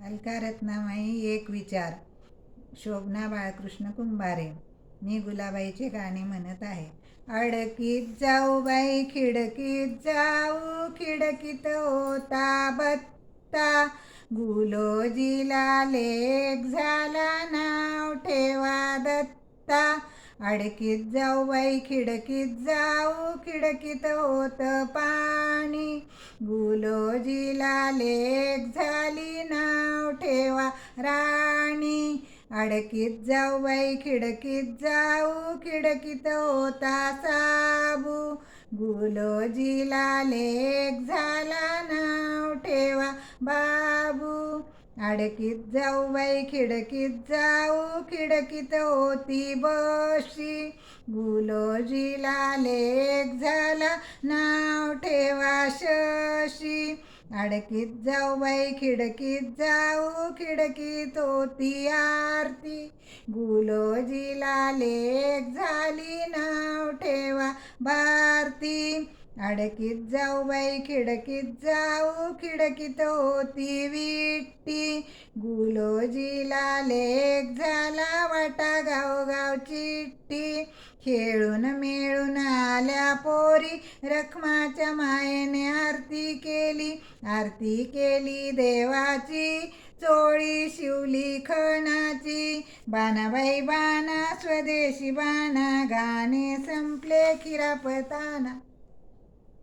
अलका रत्नामाई एक विचार. शोभना बाळकृष्ण कुंभारे. मी गुलाबाईचे गाणे म्हणत आहे. अडकीत जाऊ बाई खिडकीत जाऊ, खिडकीत होता बत्ता, गुलोजीला लेक झाला नाव ठेवा दत्ता. अडकीत जाऊ बाई खिडकीत जाऊ, खिडकीत होत पाणी, गुलोजीला लेक झाली नाव ठेवा राणी. अडकीत जाऊ बाई खिडकीत जाऊ, खिडकीत होता साबू, गुलोजीला लेक झाला नाव ठेवा बाबू. अडकीत जाऊ बाई खिडकीत जाऊ, खिडकीत होती बशी, गुलोजीला लेक झाला नाव ठेवा शशी. अडकीत जाऊ बाई खिडकीत जाऊ, खिडकीत होती आरती, गुलोजीला लेक झाली नाव ठेवा भारती. अडकीत जाऊ बाई खिडकीत जाऊ, खिडकीत होती विट्टी, गुलोजीला लेक झाला वाटा गावगाव चिट्टी. खेळून मिळून आल्या पोरी, रखमाच्या मायेने आरती केली देवाची, चोळी शिवली खणाची. बाणाबाई बाणा स्वदेशी बाणा, गाणे संपले खिरापताना.